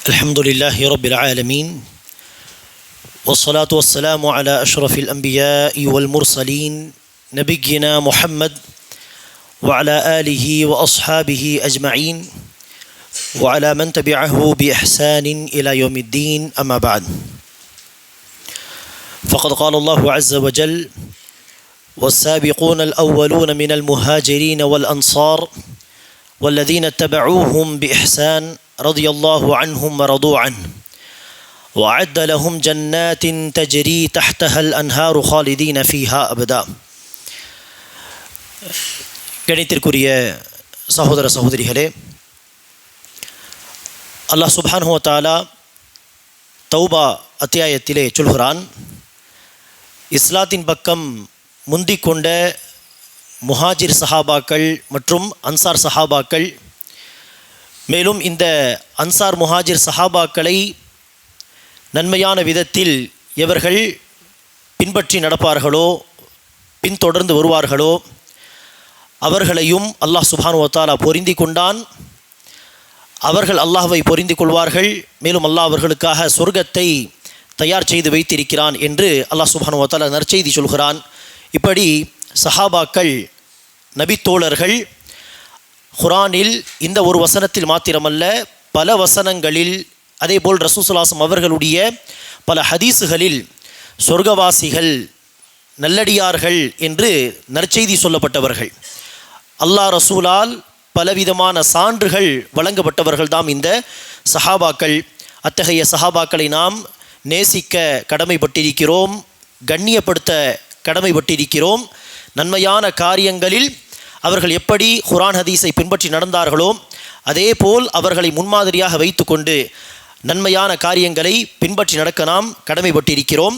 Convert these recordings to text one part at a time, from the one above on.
الحمد لله رب العالمين والصلاة والسلام على أشرف الأنبياء والمرسلين نبينا محمد وعلى آله وأصحابه أجمعين وعلى من تبعه بإحسان إلى يوم الدين أما بعد فقد قال الله عز وجل والسابقون الأولون من المهاجرين والأنصار والذين اتبعوهم بإحسان رضي الله عنهم ورضوا عنه وأعد لهم جنات تجري تحتها الأنهار خالدين فيها أبدا. கணித்திற்குரிய சகோதர சகோதரிகளே, அல்லாஹ் சுப்ஹானஹு வ தஆலா தௌபா அத்தியாயத்திலே சொல்கிறான், இஸ்லாத்தின் பக்கம் முந்திக் கொண்ட முஹாஜிர் சஹாபாக்கள் மற்றும் அன்சார் சஹாபாக்கள், மேலும் இந்த அன்சார் முஹாஜிர் சஹாபாக்களை நன்மையான விதத்தில் எவர்கள் பின்பற்றி நடப்பார்களோ, பின்தொடர்ந்து வருவார்களோ, அவர்களையும் அல்லாஹ் சுப்ஹானஹு வ தஆலா பொருந்தி கொண்டான். அவர்கள் அல்லாஹ்வை பொருந்தி கொள்வார்கள், மேலும் அல்லாஹ் அவர்களுக்காக சொர்க்கத்தை தயார் செய்து வைத்திருக்கிறான் என்று அல்லாஹ் சுப்ஹானஹு வ தஆலா நற்செய்தி சொல்கிறான். இப்படி சஹாபாக்கள், நபித்தோழர்கள் குர்ஆனில் இந்த ஒரு வசனத்தில் மாத்திரமல்ல, பல வசனங்களில், அதேபோல் ரசூல் ஸல்லல்லாஹு அலைஹி வஸல்லம் அவர்களுடைய பல ஹதீஸுகளில் சொர்க்கவாசிகள், நல்லடியார்கள் என்று நற்செய்தி சொல்லப்பட்டவர்கள், அல்லாஹ் ரசூலால் பலவிதமான சான்றுகள் வழங்கப்பட்டவர்கள் தாம் இந்த சஹாபாக்கள். அத்தகைய சஹாபாக்களை நாம் நேசிக்க கடமைப்பட்டிருக்கிறோம், கண்ணியப்படுத்த கடமைப்பட்டிருக்கிறோம். நன்மையான காரியங்களில் அவர்கள் எப்படி குர்ஆன் ஹதீஸை பின்பற்றி நடந்தார்களோ, அதே போல் அவர்களை முன்மாதிரியாக வைத்து கொண்டு நன்மையான காரியங்களை பின்பற்றி நடக்க நாம் கடமைப்பட்டிருக்கிறோம்.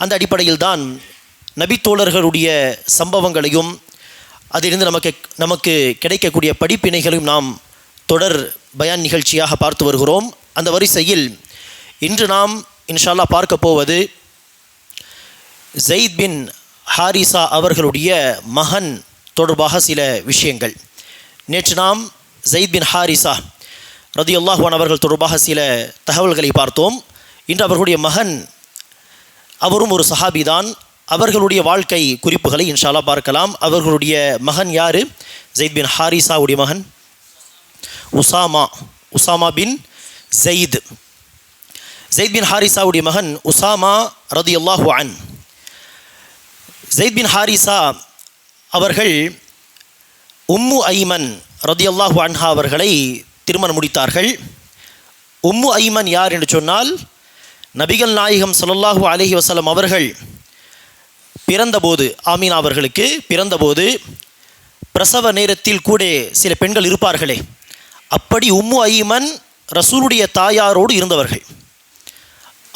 அந்த அடிப்படையில் தான் நபித்தோழர்களுடைய சம்பவங்களையும் அதிலிருந்து நமக்கு கிடைக்கக்கூடிய படிப்பினைகளையும் நாம் தொடர் பயான் நிகழ்ச்சியாக பார்த்து வருகிறோம். அந்த வரிசையில் இன்று நாம் இன்ஷா அல்லாஹ் பார்க்க போவது ஸைத் பின் ஹாரிஸா அவர்களுடைய மகன் தொடர்பாக சில விஷயங்கள். நேற்று நாம் ஸைத் பின் ஹாரிஸா ரலியல்லாஹு அன்ஹு அவர்கள் தொடர்பாக சில தகவல்களை பார்த்தோம். இன்று அவர்களுடைய மகன், அவரும் ஒரு சஹாபிதான், அவர்களுடைய வாழ்க்கை குறிப்புகளை இன்ஷா அல்லாஹ் பார்க்கலாம். அவர்களுடைய மகன் யார்? ஸைத் பின் ஹாரிஸாவுடைய மகன் உசாமா பின் ஸைத். ஸைத் பின் ஹாரிஸாவுடைய மகன் உசாமா ரலியல்லாஹு அன்ஹு. ஸைத் பின் ஹாரிஸா அவர்கள் உம்மு ஐமன் ரலியல்லாஹு அன்ஹா அவர்களை திருமணம் முடித்தார்கள். உம்மு ஐமன் யார் என்று சொன்னால், நபிகள் நாயகம் ஸல்லல்லாஹு அலைஹி வஸல்லம் அவர்கள் பிறந்தபோது, ஆமீனா அவர்களுக்கு பிறந்தபோது பிரசவ நேரத்தில் கூட சில பெண்கள் இருப்பார்களே, அப்படி உம்மு ஐமன் ரசூலுடைய தாயாரோடு இருந்தவர்கள்.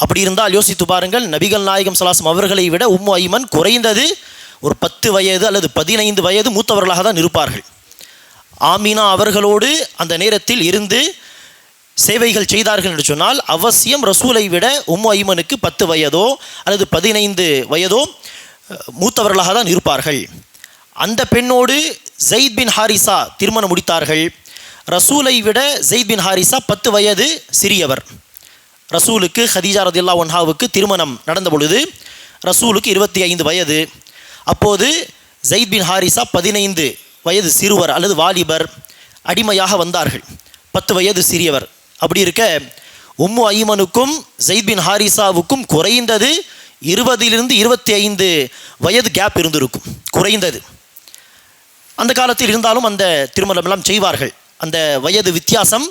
அப்படி இருந்தால் யோசித்து பாருங்கள், நபிகள் நாயகம் ஸல்லல்லாஹு அலைஹி வஸல்லம் அவர்களை விட உம்மு ஐமன் குறைந்தது ஒரு 10 வயது அல்லது 15 வயது மூத்தவர்களாக தான் இருப்பார்கள். ஆமீனா அவர்களோடு அந்த நேரத்தில் இருந்து சேவைகள் செய்தார்கள் என்று சொன்னால், அவசியம் ரசூலை விட உம்மு ஐமனுக்கு 10 வயதோ அல்லது 15 வயதோ மூத்தவர்களாக தான் இருப்பார்கள். அந்த பெண்ணோடு ஸைத் பின் ஹாரிஸா திருமணம் முடித்தார்கள். ரசூலை விட ஸைத் பின் ஹாரிஸா 10 வயது சிறியவர். ரசூலுக்கு ஹதீஜா ரலியல்லாஹு அன்ஹாவுக்கு திருமணம் நடந்த பொழுது ரசூலுக்கு 25 வயது. அப்போது ஸைத் பின் ஹாரிஸா 15 வயது சிறுவர் அல்லது வாலிபர், அடிமையாக வந்தார்கள், 10 வயது சிறியவர். அப்படி இருக்க உம்மு ஐமனுக்கும் ஸைத் பின் ஹாரிஸாவுக்கும் குறைந்தது 20 to 25 வயது கேப் இருந்திருக்கும், குறைந்தது. அந்த காலத்தில் இருந்தாலும் அந்த திருமணமெல்லாம் செய்வார்கள். அந்த வயது வித்தியாசம்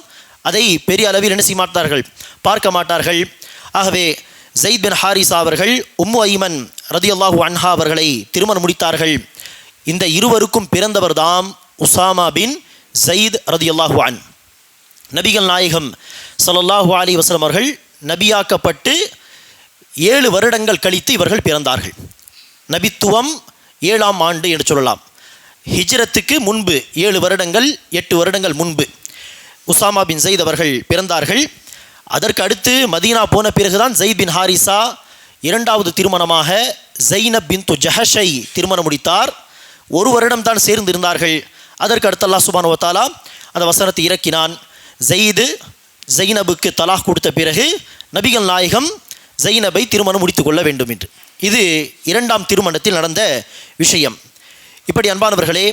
அதை பெரிய அளவில் என்ன செய்ய மாட்டார்கள், பார்க்க மாட்டார்கள். ஆகவே ஸைத் பின் ஹாரிஸா அவர்கள் உம்மு ஐமன் ரலியல்லாஹு அன்ஹா அவர்களை திருமணம் முடித்தார்கள். இந்த இருவருக்கும் பிறந்தவர் தாம் உசாமா பின் ஸைத் ரலியல்லாஹு அன்ஹு. நபிகள் நாயகம் ஸல்லல்லாஹு அலைஹி வஸல்லம் அவர்கள் நபியாக்கப்பட்டு 7 வருடங்கள் கழித்து இவர்கள் பிறந்தார்கள். நபித்துவம் 7ஆம் ஆண்டு என்று சொல்லலாம். ஹிஜ்ரத்துக்கு முன்பு 7 வருடங்கள் 8 வருடங்கள் முன்பு உசாமா பின் ஸைத் அவர்கள் பிறந்தார்கள். அதற்கு அடுத்து மதீனா போன பிறகுதான் ஸைத் பின் ஹாரிஸா 2வது திருமணமாக ஸைனப் பின்து ஜஹஷை திருமணம் முடித்தார். 1 வருடம் தான் சேர்ந்து இருந்தார்கள். அதற்கு அடுத்து அல்லாஹ் சுப்ஹானஹு வ தஆலா அந்த வசனத்தை இறக்கினான். ஸைது ஜைனபுக்கு தலாக் கொடுத்த பிறகு நபிகள் நாயகம் ஜைனபை திருமணம் முடித்து கொள்ள வேண்டும் என்று. இது இரண்டாம் திருமணத்தில் நடந்த விஷயம். இப்படி அன்பானவர்களே,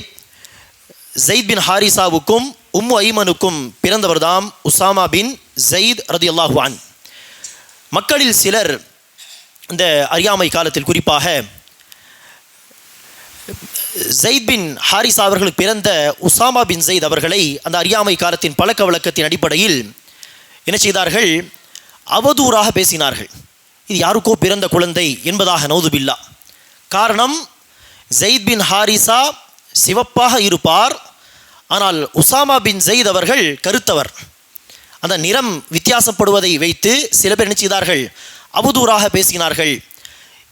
ஜெயித் பின் ஹாரிசாவுக்கும் உம்மு ஐமனுக்கும் பிறந்தவர்தாம் உசாமா பின் ஜெயித் ரலியல்லாஹு அன்ஹு. மக்களில் சிலர் இந்த அறியாமை காலத்தில் குறிப்பாக ஜெயித் பின் ஹாரிசா அவர்களுக்கு பிறந்த உசாமா பின் ஜெயித் அவர்களை அந்த அறியாமை காலத்தின் பழக்க வழக்கத்தின் அடிப்படையில் என்ன செய்தார்கள்? அவதூறாக பேசினார்கள். இது யாருக்கோ பிறந்த குழந்தை என்பதாக நௌதுபில்லா. காரணம், ஜெயித் பின் ஹாரிசா சிவப்பாக இருப்பார், ஆனால் உசாமா பின் ஜெயித் அவர்கள் கருத்தவர். அந்த நிறம் வித்தியாசப்படுவதை வைத்து சில பேர் என்ன செய்தார்கள்? அவதூறாக பேசினார்கள்.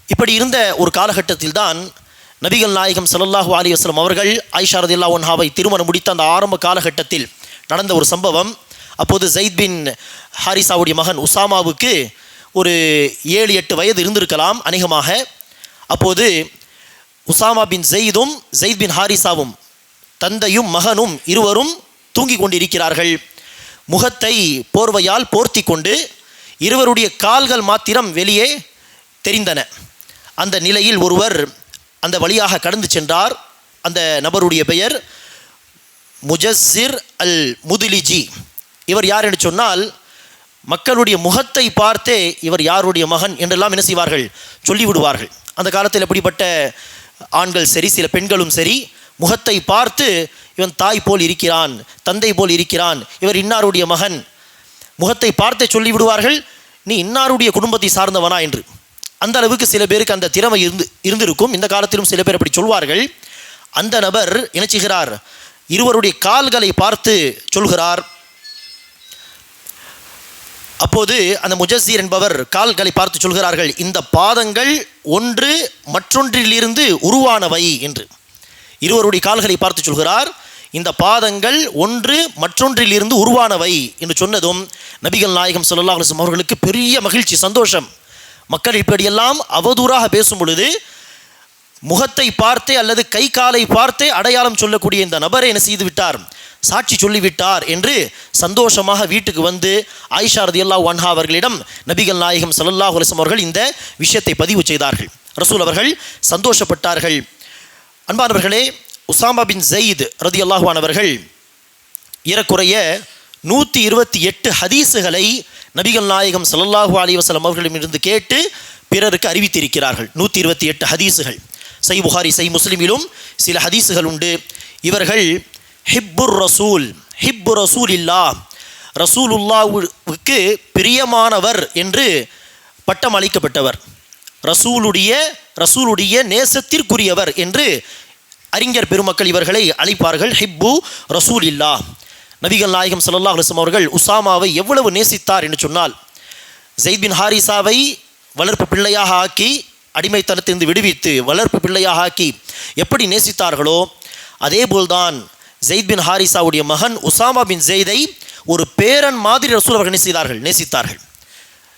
இப்படி இருந்த ஒரு காலகட்டத்தில் தான் நபிகள் நாயகம் ஸல்லல்லாஹு அலைஹி வஸல்லம் அவர்கள் ஆயிஷா ரலியல்லாஹு அன்ஹாவை திருமணம் முடித்த அந்த ஆரம்ப காலகட்டத்தில் நடந்த ஒரு சம்பவம். அப்போது ஜெயித் பின் ஹாரிசாவுடைய மகன் உசாமாவுக்கு ஒரு 7-8 வயது இருந்திருக்கலாம் அநேகமாக. அப்போது உசாமா பின் ஜெயிதும் ஜெயித் பின் ஹாரிசாவும் தந்தையும் மகனும் இருவரும் தூங்கி கொண்டிருக்கிறார்கள். முகத்தை போர்வையால் போர்த்தி கொண்டு இருவருடைய கால்கள் மாத்திரம் வெளியே தெரிந்தன. அந்த நிலையில் ஒருவர் அந்த வழியாக கடந்து சென்றார். அந்த நபருடைய பெயர் முஜஸ்ஸிர் அல் முதுலிஜி. இவர் யார் என்று சொன்னால், மக்களுடைய முகத்தை பார்த்தே இவர் யாருடைய மகன் என்றெல்லாம் என்ன செய்வார்கள்? சொல்லிவிடுவார்கள். அந்த காலத்தில் எப்படிப்பட்ட ஆண்கள் சரி, சில பெண்களும் சரி, முகத்தை பார்த்து இவன் தாய் போல் இருக்கிறான், தந்தை போல் இருக்கிறான், இவர் இன்னாருடைய மகன், முகத்தை பார்த்தே சொல்லிவிடுவார்கள், நீ இன்னாருடைய குடும்பத்தை சார்ந்தவனா என்று. அந்த அளவுக்கு சில பேருக்கு அந்த திறமை இருந்திருக்கும். இந்த காலத்திலும் சில பேர் அப்படி சொல்வார்கள். அந்த நபர் என்ன செய்கிறார்? இருவருடைய கால்களை பார்த்து சொல்கிறார். அப்போது அந்த முஜஸ்ஸீர் என்பவர் கால்களை பார்த்து சொல்கிறார்கள், இந்த பாதங்கள் ஒன்று மற்றொன்றிலிருந்து உருவானவை என்று. இருவருடைய கால்களை பார்த்து சொல்கிறார், இந்த பாதங்கள் ஒன்று மற்றொன்றிலிருந்து உருவானவை என்று சொன்னதும் நபிகள் நாயகம் ஸல்லல்லாஹு அலைஹி வஸல்லம் அவர்களுக்கு பெரிய மகிழ்ச்சி, சந்தோஷம். மக்கள் இப்படியெல்லாம் அவதூறாக பேசும் பொழுது முகத்தை பார்த்தே அல்லது கை காலை பார்த்தே அடையாளம் சொல்லக்கூடிய இந்த நபரை என்ன செய்து விட்டார்? சாட்சி சொல்லிவிட்டார் என்று சந்தோஷமாக வீட்டுக்கு வந்து ஆயிஷா ரலியல்லாஹு அன்ஹா அவர்களிடம் நபிகள் நாயகம் ஸல்லல்லாஹு அலைஹி வஸல்லம் அவர்கள் இந்த விஷயத்தை பதிவு செய்தார்கள். ரசூல் அவர்கள் சந்தோஷப்பட்டார்கள். அன்பானவர்களே, உசாமா பின் ஜெயித் ரலியல்லாஹு அன்ஹு அவர்கள் ஏறக்குறைய 128 ஹதீஸுகளை நபிகள் நாயகம் ஸல்லல்லாஹு அலைஹி வஸல்லம் அவர்களிடமிருந்து கேட்டு பிறருக்கு அறிவித்திருக்கிறார்கள். 128 ஹதீஸுகள். சஹீஹ் புகாரி, சஹீஹ் முஸ்லிமிலும் சில ஹதீஸுகள் உண்டு. இவர்கள் ஹிப்புர் ரசூல், ஹிப்பு ரசூலில்லா, ரசூலுல்லாவுக்கு பிரியமானவர் என்று பட்டம் அளிக்கப்பட்டவர், ரசூலுடைய நேசத்திற்குரியவர் என்று அறிஞர் பெருமக்கள் இவர்களை அழைப்பார்கள். ஹிப்பு ரசூலில்லா. நபிகள் நாயகம் ஸல்லல்லாஹு அலைஹி வஸல்லம் அவர்கள் உசாமாவை எவ்வளவு நேசித்தார் என்று சொன்னால், ஜெயித் பின் ஹாரிசாவை வளர்ப்பு பிள்ளையாக ஆக்கி, அடிமைத்தனத்திலிருந்து விடுவித்து வளர்ப்பு பிள்ளையாக ஆக்கி எப்படி நேசித்தார்களோ அதே போல்தான் ஜெயித் பின் ஹாரிசாவுடைய மகன் உசாமா பின் ஜெயிதை ஒரு பேரன் மாதிரி ரசூல் அவர்கள் நேசித்தார்கள்.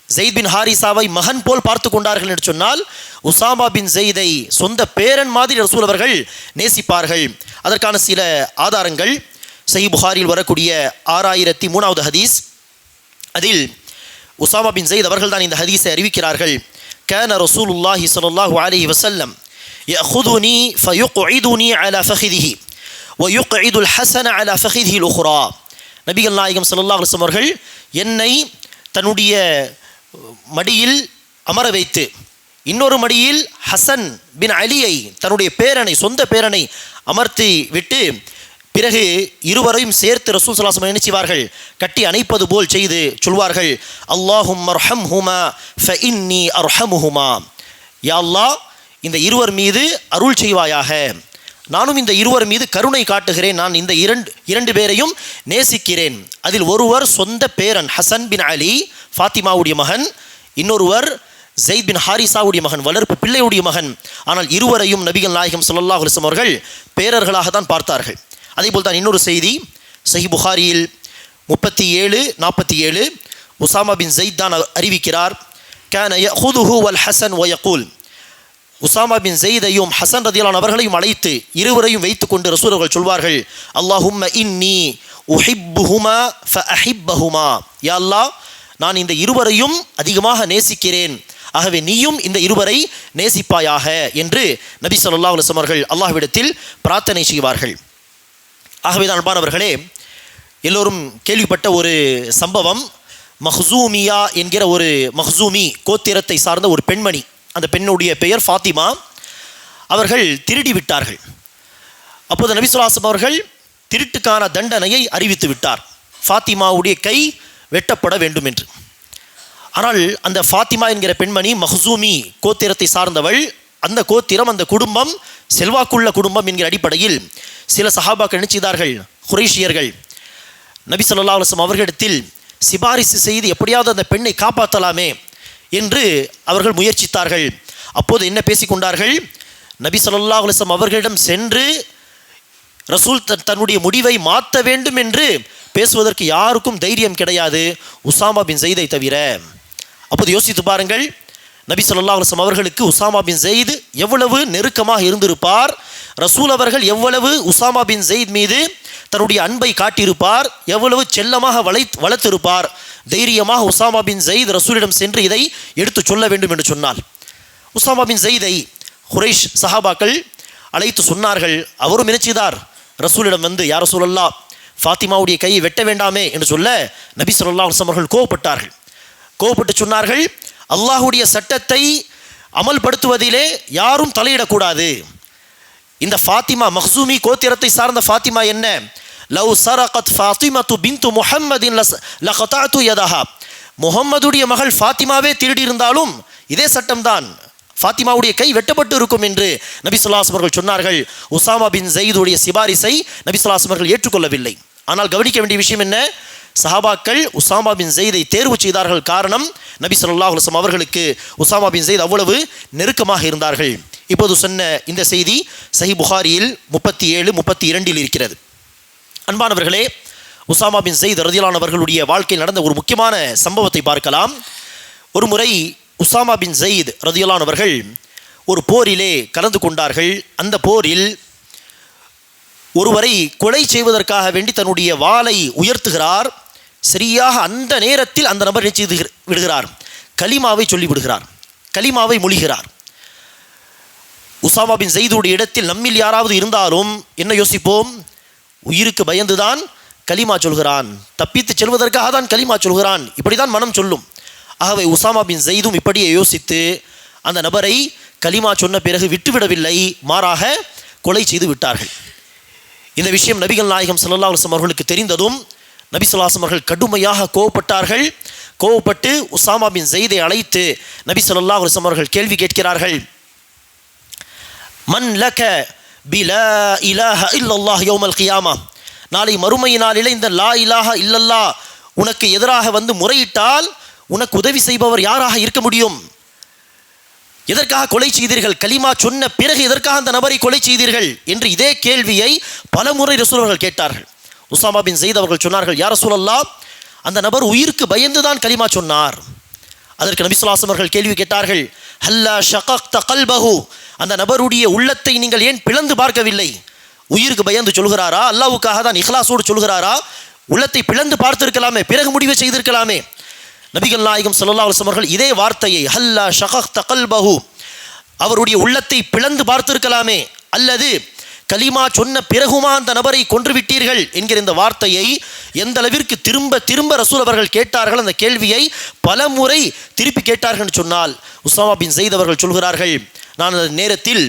ஜெயித் பின் ஹாரிசாவை மகன் போல் பார்த்து கொண்டார்கள் என்று சொன்னால், உசாமா பின் ஜெயிதை சொந்த பேரன் மாதிரி ரசூல் அவர்கள் நேசிப்பார்கள். அதற்கான சில ஆதாரங்கள் சஹீஹ் புகாரியில் வரக்கூடிய 6003வது ஹதீஸ். அதில் உசாமா பின் ஜெயித் அவர்கள் தான் இந்த ஹதீஸை அறிவிக்கிறார்கள். கான ரசூலுல்லாஹி ஸல்லல்லாஹு அலைஹி வஸல்லம் யஅخذني فيقعدني على فخذه ويقعد الحسن على فخذه الاخرى. நபிகள் நாயகம் ஸல்லல்லாஹு அலைஹி வஸல்லம் அவர்கள் என்னை தன்னுடைய மடியில் அமர வைத்து இன்னொரு மடியில் ஹசன் பின் அலியை, தன்னுடைய பேரனை, சொந்த பேரனை அமர்த்தி விட்டு பிறகு இருவரையும் சேர்த்து ரசூல் ஸல்லல்லாஹு அலைஹி வஸல்லம் என்ன செய்வார்கள்? கட்டி அணைப்பது போல் செய்து சொல்வார்கள், அல்லாஹும்ம அர்ஹம்ஹுமா ஃபஇன்னி அர்ஹமுஹுமா. யா அல்லாஹ், இந்த இருவர் மீது அருள் செய்வாயாக, நானும் இந்த இருவர் மீது கருணை காட்டுகிறேன், நான் இந்த இரண்டு பேரையும் நேசிக்கிறேன். அதில் ஒருவர் சொந்த பேரன் ஹசன் பின் அலி, ஃபாத்திமாவுடைய மகன், இன்னொருவர் ஜெயித் பின் ஹாரிசாவுடைய மகன், வளர்ப்பு பிள்ளையுடைய மகன். ஆனால் இருவரையும் நபிகள் நாயகம் ஸல்லல்லாஹு அலைஹி வஸல்லம் அவர்கள் பேரர்களாக தான் பார்த்தார்கள். அதேபோல் தான் இன்னொரு செய்தி சஹீஹ் புகாரியில் 37-47 உசாமா பின் ஜெயித் தான் அறிவிக்கிறார். கான யஅخذஹு வல் ஹஸன் வயகூல். உசாமா பின் ஸெய்தையும் ஹசன் ரதியல்லாஹு அவர்களையும் அழைத்து இருவரையும் வைத்துக் கொண்டு ரசூல் அவர்கள் சொல்வார்கள், அல்லாஹும்ம இன்னி உஹிப்புஹுமா ஃபஅஹிப்பஹுமா, யா அல்லாஹ் நான் இந்த இருவரையும் அதிகமாக நேசிக்கிறேன், ஆகவே நீயும் இந்த இருவரை நேசிப்பாயாக என்று நபி ஸல்லல்லாஹு அலைஹி வஸல்லம் அவர்கள் அல்லாஹ்விடத்தில் பிரார்த்தனை செய்வார்கள். ஆகவே தான் அன்பானவர்களே, எல்லோரும் கேள்விப்பட்ட ஒரு சம்பவம், மஹ்சூமியா என்கிற ஒரு மஹ்சூமி கோத்திரத்தை சார்ந்த ஒரு பெண்மணி, அந்த பெண்ணுடைய பெயர் ஃபாத்திமா, அவர்கள் திருடி விட்டார்கள். அப்போது நபி ஸல்லல்லாஹு அலைஹி வஸல்லம் அவர்கள் திருட்டுக்கான தண்டனையை அறிவித்து விட்டார், ஃபாத்திமாவுடைய கை வெட்டப்பட வேண்டும் என்று. ஆனால் அந்த ஃபாத்திமா என்கிற பெண்மணி மஹ்சூமி கோத்திரத்தை சார்ந்தவள். அந்த கோத்திரம், அந்த குடும்பம் செல்வாக்குள்ள குடும்பம் என்கிற அடிப்படையில் சில சஹாபாக்கள் என்ன செய்தார்கள், குறைஷியர்கள் நபி ஸல்லல்லாஹு அலைஹி வஸல்லம் அவர்களிடத்தில் சிபாரிசு செய்து எப்படியாவது அந்த பெண்ணை காப்பாற்றலாமே என்று அவர்கள் முயற்சித்தார்கள். அப்போது என்ன பேசிக்கொண்டார்கள், நபி ஸல்லல்லாஹு அலைஹி வஸல்லம் அவர்களிடம் சென்று ரசூல் தன்னுடைய முடிவை மாற்ற வேண்டும் என்று பேசுவதற்கு யாருக்கும் தைரியம் கிடையாது, உசாமா பின் ஸெய்தை தவிர. அப்போது யோசித்து பாருங்கள், நபி ஸல்லல்லாஹு அலைஹி வஸல்லம் அவர்களுக்கு உசாமா பின் ஸெய்த் எவ்வளவு நெருக்கமாக இருந்திருப்பார், ரசூல் அவர்கள் எவ்வளவு உசாமா பின் ஸெய்த் மீது தன்னுடைய அன்பை காட்டியிருப்பார், எவ்வளவு செல்லமாக வளர்த்திருப்பார். தைரியமாக உசாமா பின் ஸெய்த் ரசூலிடம் சென்று இதை எடுத்து சொல்ல வேண்டும் என்று சொன்னால், உசாமா பின் ஸெய்தை குறைஷ் சஹாபாக்கள் அழைத்து சொன்னார்கள். அவரும் நினைச்சிதார் ரசூலிடம் வந்து, யார் ரசூலல்லாஹ் ஃபாத்திமாவுடைய கையை வெட்ட வேண்டாமே என்று சொல்ல நபி ஸல்லல்லாஹு அலைஹி வஸல்லம் அவர்கள் கோபப்பட்டார்கள். கோபப்பட்டு சொன்னார்கள், அல்லாஹுடைய சட்டத்தை அமல்படுத்துவதிலே யாரும் தலையிடக்கூடாது. இந்த ஃபாத்திமா மஹ்சூமி கோத்திரத்தை சார்ந்த ஃபாத்திமா என்ன, லவ் சரகத் ஃபாத்திமத்து பின்து முஹம்மதின் லகதஅது யதஹா, முஹம்மதுடைய மகள் ஃபாத்திமாவே திருடி இருந்தாலும் இதே சட்டம்தான், ஃபாத்திமாவுடைய கை வெட்டப்பட்டு இருக்கும் என்று நபி ஸல்லல்லாஹு அலைஹி வஸல்லம் அவர்கள் சொன்னார்கள். உசாமா பின் ஸெய்துடைய சிபாரிசை நபி ஸல்லல்லாஹு அலைஹி வஸல்லம் அவர்கள் ஏற்றுக்கொள்ளவில்லை. ஆனால் கவனிக்க வேண்டிய விஷயம் என்ன, சஹாபாக்கள் உசாமா பின் ஸெய்தை தேர்வு செய்தார்கள். காரணம், நபி ஸல்லல்லாஹு அலைஹி வஸல்லம் அவர்களுக்கு உசாமா பின் ஸெய்த் அவ்வளவு நெருக்கமாக இருந்தார்கள். இப்போது சொன்ன இந்த செய்தி சஹீஹ் புகாரியில் 37, 32 இருக்கிறது. அன்பானவர்களே, உசாமா பின் ஸெய்த் ரலியல்லாஹு அன்ஹு அவர்களுடைய வாழ்க்கையில் நடந்த ஒரு முக்கியமான சம்பவத்தை பார்க்கலாம். ஒரு முறை உசாமா பின் ஸெய்த் ரலியல்லாஹு அன்ஹு அவர்கள் ஒரு போரிலே கலந்து கொண்டார்கள். அந்த போரில் ஒருவரை கொலை செய்வதற்காக வேண்டி தன்னுடைய வாளை உயர்த்துகிறார். சரியாக அந்த நேரத்தில் அந்த நபர் என்ன செய்து விடுகிறார், கலிமாவை சொல்லி விடுகிறார், கலிமாவை மொழிகிறார். உசாமா பின் ஸெய்துடைய இடத்தில் நம்மில் யாராவது இருந்தாலும் என்ன யோசிப்போம், உயிருக்கு பயந்துதான் கலிமா சொல்கிறான், தப்பித்து செல்வதற்காக தான் கலிமா சொல்கிறான், இப்படிதான் மனம் சொல்லும். ஆகவே உசாமா பின் ஸெய்தும் இப்படியே யோசித்து அந்த நபரை கலிமா சொன்ன பிறகு விட்டுவிடவில்லை, மாறாக கொலை செய்து விட்டார்கள். இந்த விஷயம் நபிகள் நாயகம் ஸல்லல்லாஹு அலைஹி வஸல்லம் அவர்களுக்கு தெரிந்ததும் நபி ஸல்லல்லாஹு அலைஹி வஸல்லம் அவர்கள் கடுமையாக கோபப்பட்டார்கள். கோபப்பட்டு உசாமா பின் ஸெய்தை அழைத்து நபி ஸல்லல்லாஹு அலைஹி வஸல்லம் அவர்கள் கேள்வி கேட்கிறார்கள். மன் லக பிலா இலாஹ இல்லல்லாஹ் யௌமல் கியாமா, நாளை மறுமை நாளில் இந்த லா இலாஹ இல்லல்லாஹ் உனக்கு எதிராக வந்து முறையிட்டால் உனக்கு உதவி செய்பவர் யாராக இருக்க முடியும்? எதற்காக கொலை செய்தீர்கள், கலிமா சொன்ன பிறகு எதற்காக அந்த நபரை கொலை செய்தீர்கள் என்று இதே கேள்வியை பல முறை ரசூல் அவர்கள் கேட்டார்கள். உசாமா பின் ஸெய்த் அவர்கள் சொன்னார்கள், யா ரசூலல்லாஹ் அந்த நபர் உயிருக்கு பயந்துதான் கலிமா சொன்னார். அதற்கு நபி ஸல்லல்லாஹு அலைஹி வஸல்லம் அவர்கள் கேள்வி கேட்டார்கள், ஹல்லா ஷகக்த கல்பஹு, அந்த நபருடைய உள்ளத்தை நீங்கள் ஏன் பிளந்து பார்க்கவில்லை? உயிருக்கு பயந்து சொல்கிறாரா, அல்லாஹ்வுக்காக தான் இஹ்லாஸோடு சொல்கிறாரா? உள்ளத்தை பிளந்து பார்த்திருக்கலாமே, பிறகு முடிவை செய்திருக்கலாமே. நபிகள் நாயகம் ஸல்லல்லாஹு அலைஹி வஸல்லம் அவர்கள் இதே வார்த்தையை ஹல்லா ஷகக்த கல்பஹு, அவருடைய உள்ளத்தை பிளந்து பார்த்திருக்கலாமே, அல்லது கலிமா சொன்ன பிறகுமா அந்த நபரை கொன்று விட்டீர்கள் என்கிற இந்த வார்த்தையை எந்த அளவிற்கு திரும்ப திரும்ப ரசூல் அவர்கள் கேட்டார்கள், அந்த கேள்வியை பல முறை திருப்பி கேட்டார்கள் என்று சொன்னால் உசாமா பின் ஸெய்த் அவர்கள் சொல்கிறார்கள், நான் அந்த நேரத்தில்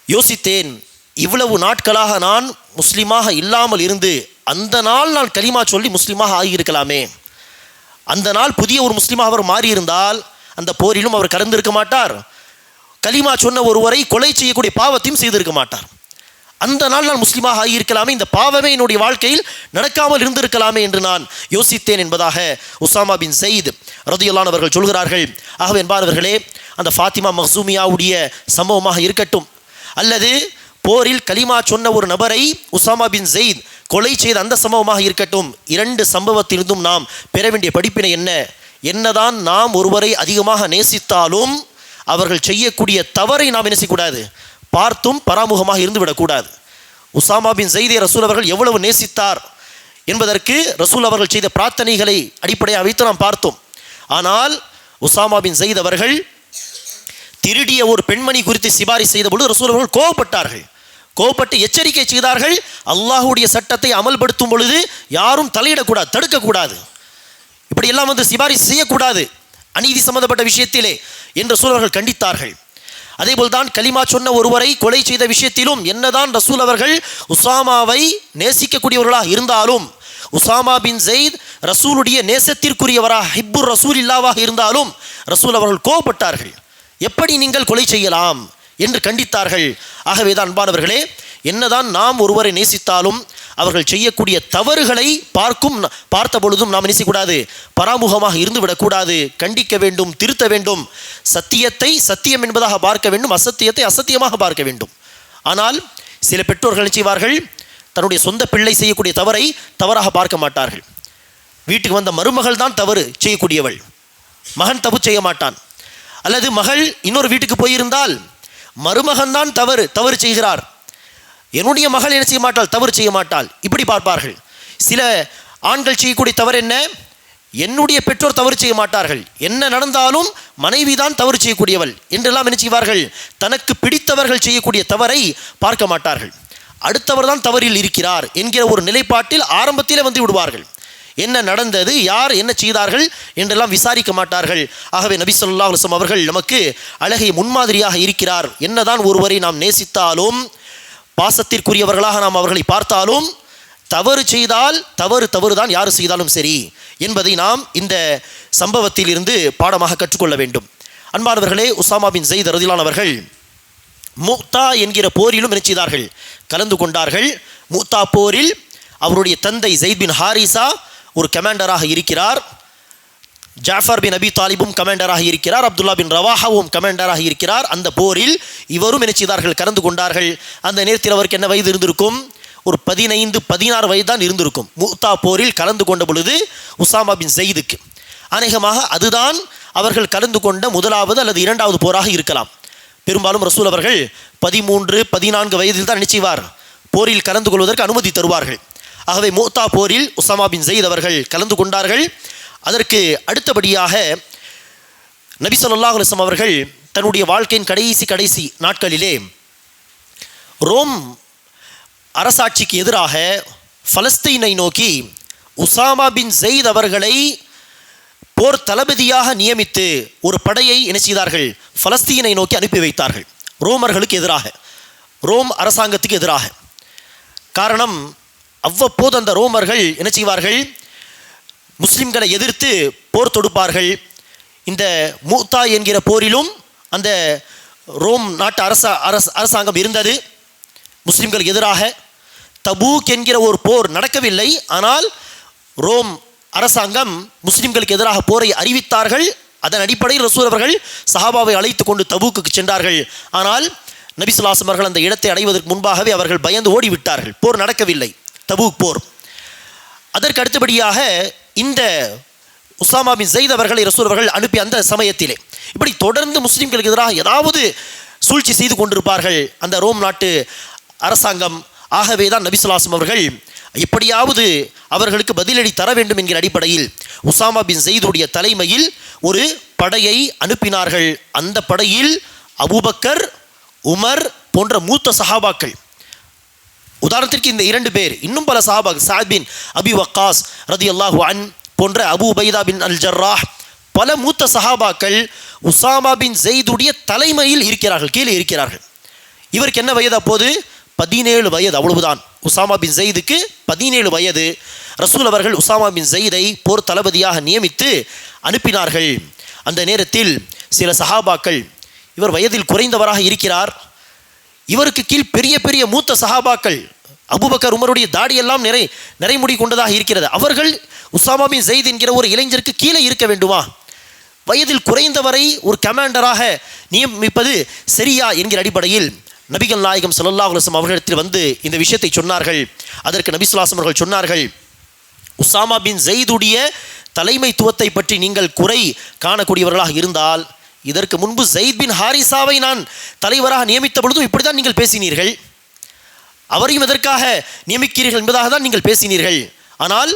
யோசித்தேன், இவ்வளவு நாட்களாக நான் முஸ்லீமாக இல்லாமல் இருந்து அந்த நாள் நான் கலிமா சொல்லி முஸ்லீமாக ஆகியிருக்கலாமே. அந்த நாள் புதிய ஒரு முஸ்லீமாக அவர் மாறியிருந்தால் அந்த போரிலும் அவர் கலந்திருக்க மாட்டார், கலிமா சொன்ன ஒருவரை கொலை செய்யக்கூடிய பாவத்தையும் செய்திருக்க மாட்டார். அந்த நாள் நான் முஸ்லீமாக ஆகியிருக்கலாமே, இந்த பாவமே என்னுடைய வாழ்க்கையில் நடக்காமல் இருந்திருக்கலாமே என்று நான் யோசித்தேன் என்பதாக உசாமா பின் ஸெய்த் ரலியல்லாஹு அன்ஹு அவர்கள் சொல்கிறார்கள். ஆகவே என்பார்களே, அந்த ஃபாத்திமா மஹ்சூமியாவுடைய சம்பவமாக இருக்கட்டும், அல்லது போரில் கலிமா சொன்ன ஒரு நபரை உசாமா பின் ஸெய்த் கொலை செய்த அந்த சம்பவமாக இருக்கட்டும், இரண்டு சம்பவத்திலிருந்தும் நாம் பெற வேண்டிய படிப்பினை என்ன? என்னதான் நாம் ஒருவரை அதிகமாக நேசித்தாலும் அவர்கள் செய்யக்கூடிய தவறை நாம் என்ன செய்யக்கூடாது, பார்த்தும் பராமுகமாக இருந்து விடக்கூடாது. உசாமா பின் ஸைதை ரசூல் அவர்கள் எவ்வளவு நேசித்தார் என்பதற்கு ரசூல் அவர்கள் செய்த பிரார்த்தனைகளை அடிப்படையாக வைத்து நாம் பார்த்தோம். ஆனால் உசாமா பின் ஸைத் அவர்கள் திருடிய ஒரு பெண்மணி குறித்து சிபாரிசு செய்த பொழுது ரசூல் அவர்கள் கோபப்பட்டார்கள். கோபப்பட்டு எச்சரிக்கை செய்தார்கள், அல்லாஹ்வுடைய சட்டத்தை அமல்படுத்தும் பொழுது யாரும் தலையிடக்கூடாது, தடுக்கக்கூடாது, இப்படி எல்லாம் சிபாரிசு செய்யக்கூடாது அநீதி சம்பந்தப்பட்ட விஷயத்திலே என்று ரசூல் அவர்கள் கண்டித்தார்கள். அதேபோல் தான் கலிமா சொன்ன ஒருவரை கொலை செய்த விஷயத்திலும் என்னதான் ரசூல் அவர்கள் உசாமாவை நேசிக்கக்கூடியவர்களாக இருந்தாலும், உசாமா பின் ஸைத் ரசூலுடைய நேசத்திற்குரியவராக ஹிப்புர் ரசூல் இல்லாவாக இருந்தாலும் ரசூல் அவர்கள் கோபப்பட்டார்கள். எப்படி நீங்கள் கொலை செய்யலாம் என்று கண்டித்தார்கள். ஆகவே தான் அன்பானவர்களே, என்னதான் நாம் ஒருவரை நேசித்தாலும் அவர்கள் செய்யக்கூடிய தவறுகளை பார்த்த பொழுதும் நாம் நேசிக்கூடாது, பராமுகமாக இருந்து விடக்கூடாது, கண்டிக்க வேண்டும், திருத்த வேண்டும். சத்தியத்தை சத்தியம் என்பதாக பார்க்க வேண்டும், அசத்தியத்தை அசத்தியமாக பார்க்க வேண்டும். ஆனால் சில பெற்றோர்கள் செய்வார்கள், தன்னுடைய சொந்த பிள்ளை செய்யக்கூடிய தவறை தவறாக பார்க்க மாட்டார்கள். வீட்டுக்கு வந்த மருமகள் தான் தவறு செய்யக்கூடியவள், மகன் தப்பு செய்ய மாட்டான். அல்லது மகள் இன்னொரு வீட்டுக்கு போயிருந்தால் மருமகன் தான் தவறு செய்கிறார், என்னுடைய மகள் என்ன செய்ய மாட்டாள், தவறு செய்ய மாட்டாள், இப்படி பார்ப்பார்கள். சில ஆண்கள் செய்யக்கூடிய தவறு என்ன, என்னுடைய பெற்றோர் தவறு செய்ய மாட்டார்கள், என்ன நடந்தாலும் மனைவி தான் தவறு செய்யக்கூடியவள் என்றெல்லாம் என்ன செய்வார்கள், தனக்கு பிடித்தவர்கள் செய்யக்கூடிய தவறை பார்க்க மாட்டார்கள். அடுத்தவர் தான் தவறில் இருக்கிறார் என்கிற ஒரு நிலைப்பாட்டில் ஆரம்பத்திலே வந்து விடுவார்கள். என்ன நடந்தது, யார் என்ன செய்தார்கள் என்றெல்லாம் விசாரிக்க மாட்டார்கள். ஆகவே நபி ஸல்லல்லாஹு அலைஹி வஸல்லம் அவர்கள் நமக்கு அழகிய முன்மாதிரியாக இருக்கிறார். என்னதான் ஒருவரை நாம் நேசித்தாலும், பாசத்திற்குரியவர்களாக நாம் அவர்களை பார்த்தாலும், தவறு செய்தால் தவறு தான் யார் செய்தாலும் சரி என்பதை நாம் இந்த சம்பவத்தில் இருந்து பாடமாக கற்றுக்கொள்ள வேண்டும். அன்பானவர்களே, உசாமா பின் ஸைத் ரலியல்லாஹு அன்ஹு அவர்கள் முக்தா என்கிற போரிலும் என்ன செய்தார்கள், கலந்து கொண்டார்கள். முக்தா போரில் அவருடைய தந்தை ஸைத் பின் ஹாரிசா ஒரு கமாண்டராக இருக்கிறார், ஜாஃபர் பின் அபி தாலிபும் கமாண்டராக இருக்கிறார், அப்துல்லா பின் ரவாஹாவும் கமாண்டராக இருக்கிறார். அந்த போரில் இவரும் என்ன செய்தார்கள், கலந்து கொண்டார்கள். அந்த நேரத்தில் அவருக்கு என்ன வயது இருந்திருக்கும், ஒரு 15-16 வயது தான் இருந்திருக்கும். முக்தா போரில் கலந்து கொண்ட பொழுது உசாமா பின் ஸைதுக்கு அநேகமாக அதுதான் அவர்கள் கலந்து கொண்ட முதலாவது அல்லது இரண்டாவது போராக இருக்கலாம். பெரும்பாலும் ரசூல் அவர்கள் 13-14 வயதில் தான் நிச்சயிவார் போரில் கலந்து கொள்வதற்கு அனுமதி தருவார்கள். ஆகவே முக்தா போரில் உசாமா பின் ஸைத் அவர்கள் கலந்து கொண்டார்கள். அதற்கு அடுத்தபடியாக நபி ஸல்லல்லாஹு அலைஹி வஸல்லம் அவர்கள் தன்னுடைய வாழ்க்கையின் கடைசி நாட்களிலே ரோம் அரசாட்சிக்கு எதிராக பலஸ்தீனை நோக்கி உசாமா பின் ஸைத் அவர்களை போர் தளபதியாக நியமித்து ஒரு படையை என்ன செய்தார்கள், பலஸ்தீனை நோக்கி அனுப்பி வைத்தார்கள். ரோமர்களுக்கு எதிராக, ரோம் அரசாங்கத்துக்கு எதிராக. காரணம், அவ்வப்போது அந்த ரோமர்கள் என்ன செய்வார்கள், முஸ்லிம்களை எதிர்த்து போர் தொடுப்பார்கள். இந்த முக்தா என்கிற போரிலும் அந்த ரோம் நாட்டு அரசாங்கம் இருந்தது முஸ்லிம்களுக்கு எதிராக. தபூக் என்கிற ஒரு போர் நடக்கவில்லை, ஆனால் ரோம் அரசாங்கம் முஸ்லிம்களுக்கு எதிராக போரை அறிவித்தார்கள். அதன் அடிப்படையில் ரசூல் அவர்கள் சஹாபாவை அழைத்து கொண்டு தபூக்கு சென்றார்கள். ஆனால் நபி ஸல்லல்லாஹு அலைஹி வஸல்லம் அவர்கள் அந்த இடத்தை அடைவதற்கு முன்பாகவே அவர்கள் பயந்து ஓடிவிட்டார்கள், போர் நடக்கவில்லை, தபூக் போர். அதற்கு அடுத்தபடியாக இந்த உசாமா பின் ஸைத் அவர்களை ரசூல் அவர்கள் அனுப்பி அந்த சமயத்திலே இப்படி தொடர்ந்து முஸ்லிம்களுக்கு எதிராக ஏதாவது சூழ்ச்சி செய்து கொண்டிருப்பார்கள் அந்த ரோம் நாட்டு அரசாங்கம். ஆகவே தான் நபி ஸல்லல்லாஹு அலைஹி வஸல்லம் அவர்கள் எப்படியாவது அவர்களுக்கு பதிலடி தர வேண்டும் என்கிற அடிப்படையில் உசாமா பின் ஸைதுடைய தலைமையில் ஒரு படையை அனுப்பினார்கள். அந்த படையில் அபூபக்கர், உமர் போன்ற மூத்த சஹாபாக்கள், உதாரணத்திற்கு இந்த 2 பேர், இன்னும் பல சஹாபாக்கள், சஅத் பின் அபி வக்காஸ் ரலியல்லாஹு அன்ஹு போன்ற, அபூ உபைதா பின் அல் ஜர்ராஹ், பல மூத்த சஹாபாக்கள் உசாமா பின் ஸைதுடைய தலைமையில் இருக்கிறார்கள், கீழே இருக்கிறார்கள். இவருக்கு என்ன வயது அப்போது? 17 வயது, அவ்வளவுதான். உசாமா பின் ஸைதுக்கு 17 வயது. ரசூல் அவர்கள் உசாமா பின் ஸைதை போர் தளபதியாக நியமித்து அனுப்பினார்கள். அந்த நேரத்தில் சில சஹாபாக்கள், இவர் வயதில் குறைந்தவராக இருக்கிறார், இவருக்கு கீழ் பெரிய பெரிய மூத்த சஹாபாக்கள், அபூபக்கர் உமருடைய தாடியெல்லாம் நிறைமுடி கொண்டதாக இருக்கிறது, அவர்கள் உசாமா பின் ஸைத் என்கிற ஒரு இளைஞருக்கு கீழே இருக்க வேண்டுமா? வயதில் குறைந்தவரை ஒரு கமாண்டராக நியமிப்பது சரியா என்கிற அடிப்படையில் நபிகள் நாயகம் ஸல்லல்லாஹு அலைஹி வஸல்லம் அவர்களிடத்தில் வந்து இந்த விஷயத்தை சொன்னார்கள். அதற்கு நபி ஸல்லல்லாஹு அலைஹி வஸல்லம் அவர்கள் சொன்னார்கள், உசாமா பின் ஸைதுடைய தலைமைத்துவத்தை பற்றி நீங்கள் குறை காணக்கூடியவர்களாக இருந்தால் இதற்கு முன்பு ஸைத் பின் ஹாரிசாவை நான் தலைவராக நியமித்த பொழுதும் இப்படி தான் நீங்கள் பேசினீர்கள், அவரையும் எதற்காக நியமிக்கிறீர்கள் என்பதாக தான் நீங்கள் பேசினீர்கள். ஆனால்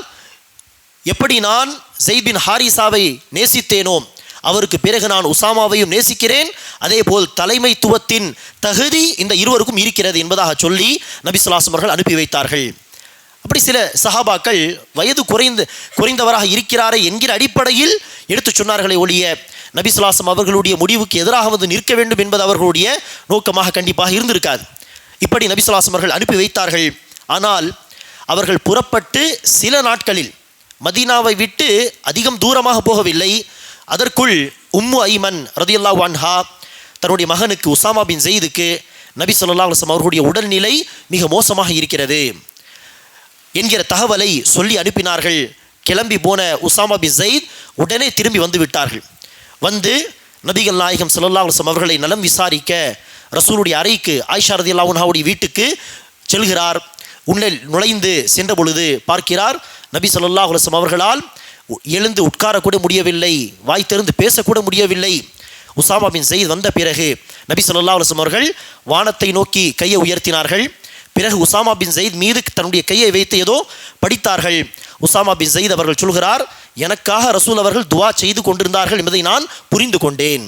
எப்படி நான் ஸைத் பின் ஹாரிசாவை நேசித்தேனோ அவருக்கு பிறகு நான் உசாமாவையும் நேசிக்கிறேன், அதே போல் தலைமைத்துவத்தின் தகுதி இந்த இருவருக்கும் இருக்கிறது என்பதாக சொல்லி நபி ஸல்லல்லாஹு அலைஹி வஸல்லம் அவர்கள் அனுப்பி வைத்தார்கள். அப்படி சில சஹாபாக்கள் வயது குறைந்தவராக இருக்கிறாரே என்கிற அடிப்படையில் எடுத்து சொன்னார்களே ஒழிய நபி ஸல்லல்லாஹு அலைஹி வஸல்லம் அவர்களுடைய முடிவுக்கு எதிராக வந்து நிற்க வேண்டும் என்பது அவர்களுடைய நோக்கமாக கண்டிப்பாக இருந்திருக்காது. இப்படி நபி ஸல்லல்லாஹு அலைஹி வஸல்லம் அவர்கள் அனுப்பி வைத்தார்கள். ஆனால் அவர்கள் புறப்பட்டு சில நாட்களில் மதீனாவை விட்டு அதிகம் தூரமாக போகவில்லை. அதற்குள் உம்மு ஐமன் ரதியல்லாஹு அன்ஹா தன்னுடைய மகனுக்கு உசாமா பின் ஸைதுக்கு நபி ஸல்லல்லாஹு அலைஹி வஸல்லம் அவர்களுடைய உடல்நிலை மிக மோசமாக இருக்கிறது என்கிற தகவலை சொல்லி அனுப்பினார்கள். கிளம்பி போன உசாமா பின் ஸைத் உடனே திரும்பி வந்து விட்டார்கள். வந்து நபிகள் நாயகம் ஸல்லல்லாஹு அலைஹி வஸல்லம் அவர்களை நலம் விசாரிக்க ரசூலுடைய அறைக்கு ஆயிஷா ரதியல்லாஹு அன்ஹாவுடைய வீட்டுக்கு செல்கிறார். உள்ளே நுழைந்து சென்ற பொழுது பார்க்கிறார், நபி ஸல்லல்லாஹு அலைஹி வஸல்லம் அவர்களால் எழுந்து உட்காரக்கூட முடியவில்லை, வாய் திறந்து பேசக்கூட முடியவில்லை. உசாமா பின் ஸைத் வந்த பிறகு நபி ஸல்லல்லாஹு அலைஹி வஸல்லம் அவர்கள் வானத்தை நோக்கி கையை உயர்த்தினார்கள். பிறகு உசாமா பின் ஸைத் மீது தன்னுடைய கையை வைத்து ஏதோ படித்தார்கள். உசாமா பின் ஸைத் அவர்கள் சொல்கிறார், எனக்காக ரசூல் அவர்கள் துவா செய்து கொண்டிருந்தார்கள் என்பதை நான் புரிந்து கொண்டேன்.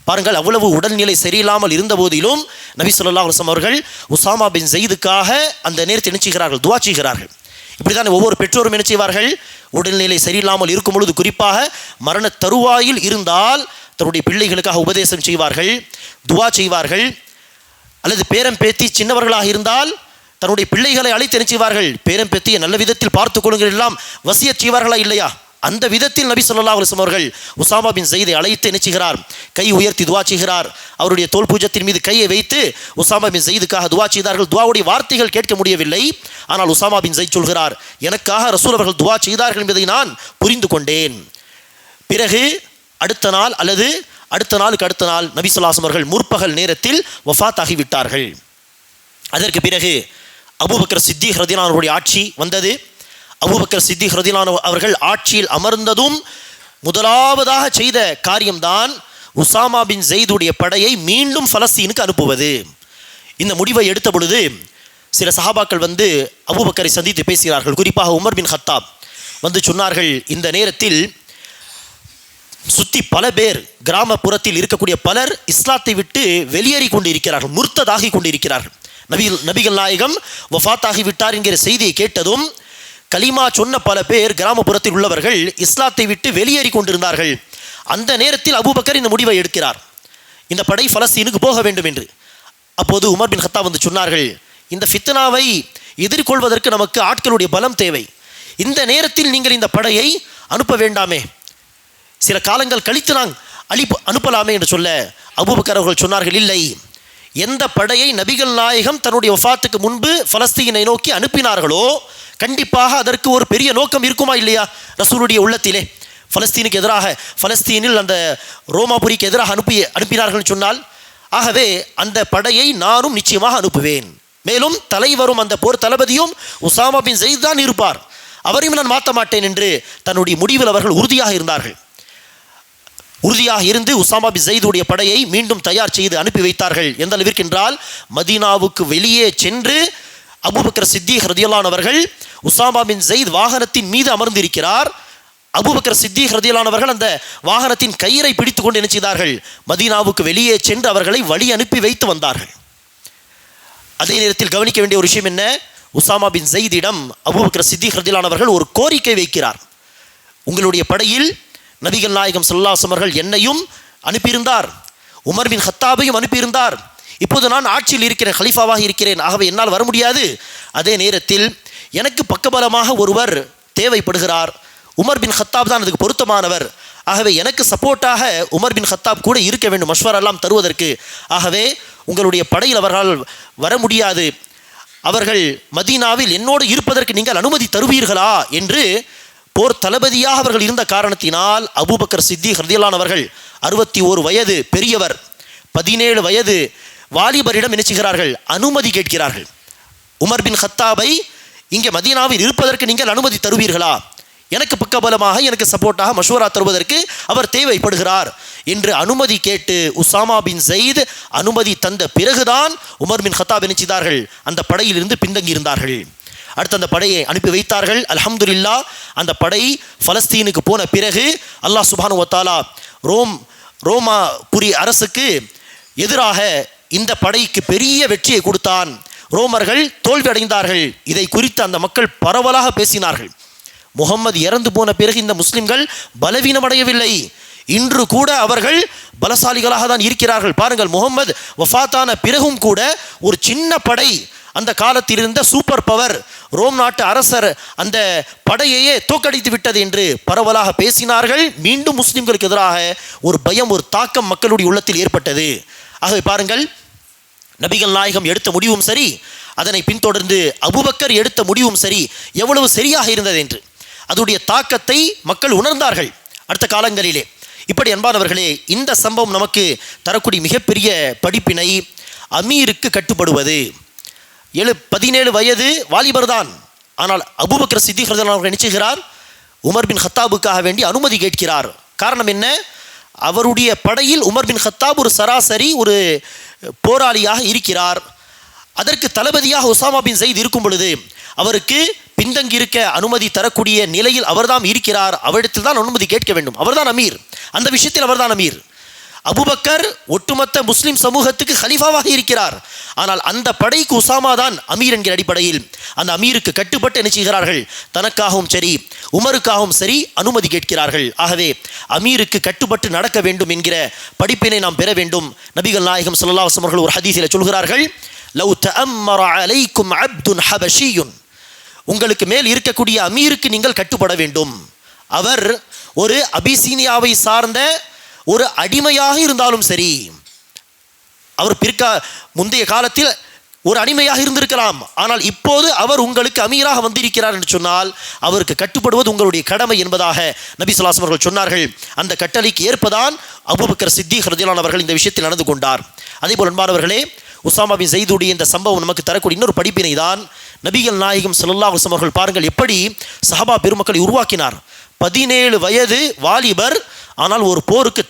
பாருங்கள், அவ்வளவு உடல்நிலை சரியில்லாமல் இருந்த போதிலும் நபி ஸல்லல்லாஹு அலைஹி வஸல்லம் அவர்கள் உசாமா பின் ஸைதுக்காக அந்த நேரத்தை என்ன செய்கிறார்கள், துவா செய்கிறார்கள். இப்படித்தான் ஒவ்வொரு பெற்றோரும் என்ன செய்வார்கள், உடல்நிலை சரியில்லாமல் இருக்கும் பொழுது, குறிப்பாக மரண தருவாயில் இருந்தால் தன்னுடைய பிள்ளைகளுக்காக உபதேசம் செய்வார்கள், துவா செய்வார்கள். அல்லது பேரம் பேத்தி சின்னவர்களாக இருந்தால் தன்னுடைய பிள்ளைகளை அழைத்து என்ன செய்வார்கள், பேரம் பேத்தியை நல்ல விதத்தில் பார்த்துக் கொள்ளுங்கள் எல்லாம் வசியத் செய்வார்களா இல்லையா? அந்த விதத்தில் நபி ஸல்லல்லாஹு அலைஹி வஸல்லம் அவர்கள் உசாமா பின் ஸைதை அழைத்து என்ன செய்கிறார், கை உயர்த்தி துவா செய்கிறார். அவருடைய தோல் பூஜத்தின் மீது கையை வைத்து உசாமா பின் ஸைதுக்காக துவா செய்தார்கள். துவாவுடைய வார்த்தைகள் கேட்க முடியவில்லை. ஆனால் உசாமா பின் ஸைத் சொல்கிறார், எனக்காக ரசூல் அவர்கள் துவா செய்தார்கள் என்பதை நான் புரிந்து கொண்டேன். பிறகு அடுத்த நாள் அல்லது அடுத்த நாள் நபி ஸல்லல்லாஹு அலைஹி வஸல்லம் அவர்கள் முற்பகல் நேரத்தில் வஃபாத் ஆகிவிட்டார்கள். அதற்கு பிறகு அபூபக்கர் சித்திக் ரலியல்லாஹு அன்ஹுடைய ஆட்சி வந்தது. அபூபக்கர் சித்திக் ரலியல்லாஹு அன்ஹு அவர்கள் ஆட்சியில் அமர்ந்ததும் முதலாவதாக செய்த காரியம்தான் உசாமா பின் ஸைதுடைய படையை மீண்டும் பலஸ்தீனுக்கு அனுப்புவது. இந்த முடிவை எடுத்த பொழுது சில சஹாபாக்கள் வந்து அபூபக்கரை சந்தித்து பேசுகிறார்கள். குறிப்பாக உமர் பின் ஹத்தாப் வந்து சொன்னார்கள், இந்த நேரத்தில் சுற்றி பல பேர் கிராமப்புறத்தில் இருக்கக்கூடிய பலர் இஸ்லாத்தை விட்டு வெளியேறி கொண்டு இருக்கிறார்கள், முர்த்ததாகி கொண்டு இருக்கிறார்கள். நபிகள் நாயகம் வஃபாத்தாகி விட்டார் என்கிற செய்தியை கேட்டதும் கலிமா சொன்ன பல பேர் கிராமப்புறத்தில் உள்ளவர்கள் இஸ்லாத்தை விட்டு வெளியேறி கொண்டிருந்தார்கள். அந்த நேரத்தில் அபூபக்கர் இந்த முடிவை எடுக்கிறார், இந்த படை பலஸ்தீனுக்கு போக வேண்டும் என்று. அப்போது உமர் பின் ஹத்தாப் வந்து சொன்னார்கள், இந்த ஃபித்னாவை எதிர்கொள்வதற்கு நமக்கு ஆட்களுடைய பலம் தேவை. இந்த நேரத்தில் நீங்கள் இந்த படையை அனுப்ப வேண்டாமே, சில காலங்கள் கழித்து நாங்கள் அனுப்பலாமே என்று சொல்ல அபூபக்கர் அவர்கள் சொன்னார்கள், இல்லை, எந்த படையை நபிகள் நாயகம் தன்னுடைய வஃபாத்துக்கு முன்பு பலஸ்தீனை நோக்கி அனுப்பினார்களோ கண்டிப்பாக அதற்கு ஒரு பெரிய நோக்கம் இருக்குமா இல்லையா ரசூலுடைய உள்ளத்திலே. பலஸ்தீனுக்கு எதிராக, பலஸ்தீனில் அந்த ரோமாபுரிக்கு எதிராக அனுப்பினார்கள் சொன்னால், ஆகவே அந்த படையை நானும் நிச்சயமாக அனுப்புவேன். மேலும் தலைவரும் அந்த போர் தளபதியும் உசாமா பின் ஸைத் தான் இருப்பார், அவரையும் நான் மாற்ற மாட்டேன் என்று தன்னுடைய முடிவில் அவர்கள் உறுதியாக இருந்தார்கள். உறுதியாக இருந்து உசாமா பின் ஸைதுடைய படையை மீண்டும் தயார் செய்து அனுப்பி வைத்தார்கள். எந்த அளவிற்கு என்றால், மதீனாவுக்கு வெளியே சென்று அபூபக்கர் சித்திக் ரலியல்லாஹு அன்ஹு அவர்கள் உசாமா பின் ஸைத் வாகனத்தின் மீது அமர்ந்திருக்கிறார். அபூபக்கர் சித்திக் ரலியல்லாஹு அன்ஹு அவர்கள் அந்த வாகனத்தின் கயிறை பிடித்து கொண்டு என்ன செய்தார்கள், மதீனாவுக்கு வெளியே சென்று அவர்களை வழி அனுப்பி வைத்து வந்தார்கள். அதே நேரத்தில் கவனிக்க வேண்டிய ஒரு விஷயம் என்ன, உசாமா பின் ஸைதிடம் அபூபக்கர் சித்திக் ரலியல்லாஹு அன்ஹு அவர்கள் ஒரு கோரிக்கை வைக்கிறார். உங்களுடைய படையில் நபிகள் நாயகம் ஸல்லல்லாஹு அலைஹி வஸல்லம் அவர்கள் என்னையும் அனுப்பியிருந்தார், உமர் பின் ஹத்தாபையும் அனுப்பியிருந்தார். இப்போது நான் ஆட்சியில் இருக்கிறேன், ஹலீஃபாவாக இருக்கிறேன், ஆகவே என்னால் வர முடியாது. அதே நேரத்தில் எனக்கு பக்கபலமாக ஒருவர் தேவைப்படுகிறார், உமர் பின் ஹத்தாப் தான் அதுக்கு பொருத்தமானவர். ஆகவே எனக்கு சப்போர்ட்டாக உமர் பின் ஹத்தாப் கூட இருக்க வேண்டும், மஷ்வரெல்லாம் தருவதற்கு. ஆகவே உங்களுடைய படையில் அவர்கள் வர முடியாது, அவர்கள் மதீனாவில் என்னோடு இருப்பதற்கு நீங்கள் அனுமதி தருவீர்களா என்று போர் தளபதியாக அவர்கள் இருந்த காரணத்தினால் அபூபக்கர் சித்திக் ரலியல்லாஹு அன்ஹு அவர்கள் 61 வயது பெரியவர், 17 வயது வாலிபரிடம் என்ன செய்கிறார்கள், அனுமதி கேட்கிறார்கள். உமர் பின் ஹத்தாபை இங்கே மதீனாவில் இருப்பதற்கு நீங்கள் அனுமதி தருவீர்களா எனக்கு பக்கபலமாக, எனக்கு சப்போர்ட்டாக மஷூரா தருவதற்கு அவர் தேவைப்படுகிறார் என்று அனுமதி கேட்டு உசாமா பின் ஸைத் அனுமதி தந்த பிறகுதான் உமர் பின் கத்தாப் என்ன செய்தார்கள், அந்த படையிலிருந்து பின்தங்கி இருந்தார்கள். அடுத்து அந்த படையை அனுப்பி வைத்தார்கள். அல்ஹம்துலில்லாஹ் அந்த படை பலஸ்தீனுக்கு போன பிறகு அல்லாஹ் சுப்ஹானஹு வ தஆலா ரோமாபுரி அரசுக்கு எதிராக இந்த படைக்கு பெரிய வெற்றியை கொடுத்தான். ரோமர்கள் தோல்வி அடைந்தார்கள். இதை குறித்து அந்த மக்கள் பரவலாக பேசினார்கள். முகம்மது இறந்து போன பிறகு இந்த முஸ்லிம்கள் பலவீனம் அடையவில்லை, இன்று கூட அவர்கள் பலசாலிகளாக தான் இருக்கிறார்கள். பாருங்கள், முகம்மது வஃபாத்தான பிறகும் கூட ஒரு சின்ன படை, அந்த காலத்தில் இருந்த சூப்பர் பவர் ரோம் நாட்டு அரசர் அந்த படையையே தோற்கடித்து விட்டது என்று பரவலாக பேசினார்கள். மீண்டும் முஸ்லிம்களுக்கு எதிராக ஒரு பயம், ஒரு தாக்கம் மக்களுடைய உள்ளத்தில் ஏற்பட்டது. ஆகவே பாருங்கள், நபிகள் நாயகம் எடுத்த முடிவும் சரி, அதனை பின்தொடர்ந்து அபூபக்கர் எடுத்த முடிவும் சரி, எவ்வளவு சரியாக இருந்தது என்று அதனுடைய தாக்கத்தை மக்கள் உணர்ந்தார்கள் அடுத்த காலங்களிலே. இப்படி அன்பானவர்களே, இந்த சம்பவம் நமக்கு தரக்கூடிய மிகப்பெரிய படிப்பினை அமீருக்கு கட்டுப்படுவது. 17 வயது வாலிபர் தான். ஆனால் அபூபக்கர் சித்திக் ரலியல்லாஹு அன்ஹு நினைச்சுகிறார், உமர் பின் கத்தாபுக்காக வேண்டி அனுமதி கேட்கிறார். காரணம் என்ன? அவருடைய படையில் உமர் பின் கத்தாப் ஒரு சராசரி ஒரு போராளியாக இருக்கிறார். அதற்கு தளபதியாக உசாமா பின் ஸைத் இருக்கும் பொழுது அவருக்கு பின்தங்கி இருக்க அனுமதி தரக்கூடிய நிலையில் அவர்தான் இருக்கிறார். அவரிடத்தில் தான் அனுமதி கேட்க வேண்டும். அவர்தான் அமீர், அந்த விஷயத்தில் அவர்தான் அமீர். அபூபக்கர் ஒட்டுமொத்த முஸ்லிம் சமூகத்துக்கு ஹலீஃபாவாக இருக்கிறார். ஆனால் அந்த படைக்கு உசாமா தான் அமீர் என்கிற அடிப்படையில் அந்த அமீருக்கு கட்டுப்பட்டு என்ன செய்கிறார்கள், தனக்காகவும் சரி உமருக்காகவும் சரி அனுமதி கேட்கிறார்கள். ஆகவே அமீருக்கு கட்டுப்பட்டு நடக்க வேண்டும் என்கிற படிப்பினை நாம் பெற வேண்டும். நபிகள் நாயகம் ஸல்லல்லாஹு அலைஹி வஸல்லம் அவர்கள் ஒரு ஹதீஸில் சொல்கிறார்கள், லவ் தஅம்மர அலைக்கும் அப்துன் ஹபஷியுன், உங்களுக்கு மேல் இருக்கக்கூடிய அமீருக்கு நீங்கள் கட்டுப்பட வேண்டும். அவர் ஒரு அபிசீனியாவை சார்ந்த ஒரு அடிமையாக இருந்தாலும் சரி, அவர் முந்தைய காலத்தில் ஒரு அடிமையாக இருந்திருக்கலாம், ஆனால் இப்போது அவர் உங்களுக்கு அமீராக வந்திருக்கிறார் என்று சொன்னால் அவருக்கு கட்டுப்படுவது உங்களுடைய கடமை என்பதாக நபி ஸல்லல்லாஹு அலைஹி வஸல்லம் அவர்கள் சொன்னார்கள். அந்த கட்டளைக்கு ஏற்பதான் அபூபக்கர் சித்திக் ரலியல்லாஹு அன்ஹு அவர்கள் இந்த விஷயத்தில் நடந்து கொண்டார். அதேபோல் அன்பானவர்களே, உசாமா பின் ஸைதுடைய இந்த சம்பவம் நமக்கு தரக்கூடிய இன்னொரு படிப்பினை தான், நபிகள் நாயகம் ஸல்லல்லாஹு அலைஹி வஸல்லம் அவர்கள் பாருங்கள் எப்படி சஹாபா பெருமக்களை உருவாக்கினார். 17 வயது வாலிபர், ஆனால் ஒரு போருக்கு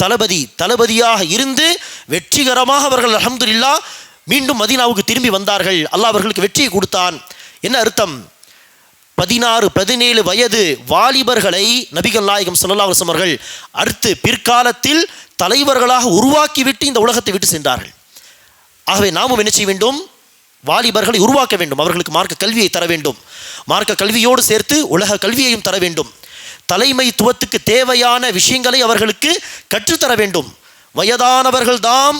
தளபதியாக இருந்து வெற்றிகரமாக அவர்கள் அல்ஹம்துலில்லாஹ் மீண்டும் மதீனாவுக்கு திரும்பி வந்தார்கள். அல்லாஹ் அவர்களுக்கு வெற்றியை கொடுத்தான். என்ன அர்த்தம்? 16-17 வயது வாலிபர்களை நபிகள் நாயகம் ஸல்லல்லாஹு அலைஹி வஸல்லம் அவர்கள் அடுத்து பிற்காலத்தில் தலைவர்களாக உருவாக்கிவிட்டு இந்த உலகத்தை விட்டு சென்றார்கள். ஆகவே நாமும் என்ன செய்ய வேண்டும்? வாலிபர்களை உருவாக்க வேண்டும். அவர்களுக்கு மார்க்க கல்வியை தர வேண்டும். மார்க்க கல்வியோடு சேர்த்து உலக கல்வியையும் தர வேண்டும். தலைமைத்துவத்துக்கு தேவையான விஷயங்களை அவர்களுக்கு கற்றுத்தர வேண்டும். வயதானவர்கள் தாம்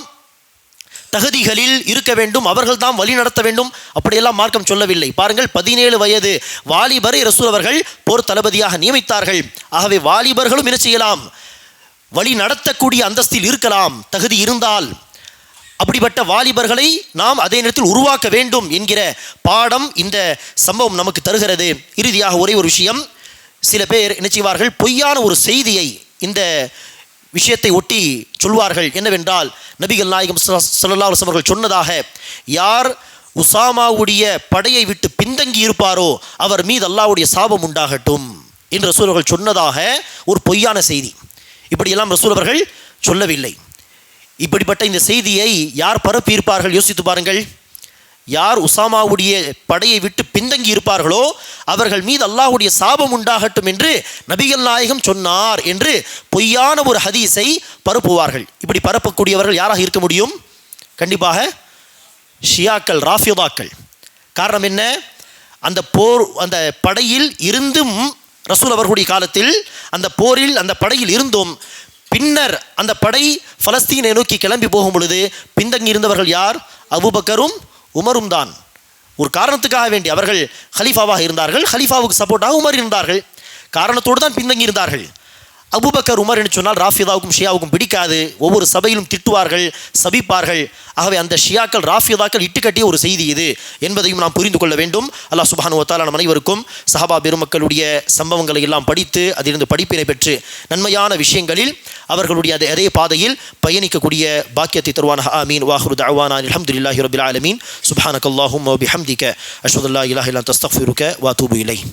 தகுதிகளில் இருக்க வேண்டும், அவர்கள் தாம் வழி நடத்த வேண்டும், அப்படியெல்லாம் மார்க்கம் சொல்லவில்லை. பாருங்கள், 17 வயது வாலிபரை ரசூல் அவர்கள் போர் தளபதியாக நியமித்தார்கள். ஆகவே வாலிபர்களும் என்ன செய்யலாம்? வழி நடத்தக்கூடிய அந்தஸ்தில் இருக்கலாம், தகுதி இருந்தால். அப்படிப்பட்ட வாலிபர்களை நாம் அதே நேரத்தில் உருவாக்க வேண்டும் என்கிற பாடம் இந்த சம்பவம் நமக்கு தருகிறது. இறுதியாக ஒரே ஒரு விஷயம், சில பேர் என்ன செய்வார்கள், பொய்யான ஒரு செய்தியை இந்த விஷயத்தை ஒட்டி சொல்வார்கள். என்னவென்றால், நபிகள் நாயகம் ஸல்லல்லாஹு அலைஹி வஸல்லம் அவர்கள் சொன்னதாக, யார் உசாமாவுடைய படையை விட்டு பின்தங்கி இருப்பாரோ அவர் மீது அல்லாஹ்வுடைய சாபம் உண்டாகட்டும் என்று ரசூல் அவர்கள் சொன்னதாக ஒரு பொய்யான செய்தி. இப்படியெல்லாம் ரசூல் அவர்கள் சொல்லவில்லை. இப்படிப்பட்ட இந்த செய்தியை யார் பரப்பி இருப்பார்கள்? யோசித்து பாருங்கள். யார் உசாமாவுடைய படையை விட்டு பின்தங்கி இருப்பார்களோ அவர்கள் மீது அல்லாஹ்வுடைய சாபம் உண்டாகட்டும் என்று நபிகள் நாயகம் சொன்னார் என்று பொய்யான ஒரு ஹதீஸை பரப்புவார்கள். இப்படி பரப்பக்கூடியவர்கள் யாராக இருக்க முடியும்? கண்டிப்பாக ஷியாக்கள், ராஃபிதாக்கள். காரணம் என்ன? அந்த படையில் இருந்தும் ரசூல் அவர்களுடைய காலத்தில் அந்த போரில் அந்த படையில் இருந்தும் பின்னர் அந்த படை பலஸ்தீனை நோக்கி கிளம்பி போகும் பொழுது பின்தங்கி இருந்தவர்கள் யார்? அபூபக்கரும் உமரும் தான். ஒரு காரணத்துக்காக வேண்டி அவர்கள் ஹலீஃபாவாக இருந்தார்கள், ஹலீஃபாவுக்கு சப்போர்ட்டாக உமர் இருந்தார்கள், காரணத்தோடு தான் பின்தங்கி இருந்தார்கள். அபூபக்கர் உமர் என்று சொன்னால் ராஃபிதாவுக்கும் ஷியாவுக்கும் பிடிக்காது. ஒவ்வொரு சபையிலும் திட்டுவார்கள், சபிப்பார்கள். ஆகவே அந்த ஷியாக்கள், ராஃபிதாக்கள் இட்டுக்கட்டிய ஒரு செய்தி இது என்பதையும் நாம் புரிந்து கொள்ள வேண்டும். அல்லாஹ் சுப்ஹானஹு வ தஆலா நம் அனைவருக்கும் சஹாபா பெருமக்களுடைய சம்பவங்களை எல்லாம் படித்து அதிலிருந்து படிப்பினை பெற்று நன்மையான விஷயங்களில் அவர்களுடைய அதே பாதையில் பயணிக்கக்கூடிய பாக்கியத்தை தருவானாக. ஆமீன். வாஹிரு தஅவானா அல்ஹம்துலில்லாஹி ரப்பில் ஆலமீன். சுப்ஹானக்கல்லாஹும்ம வ பிஹம்திக அஷ்ஹது அல்லா இலாஹா இல்லா அன்த அஸ்தக்ஃபிருக வ அத்தூபு இலைக்.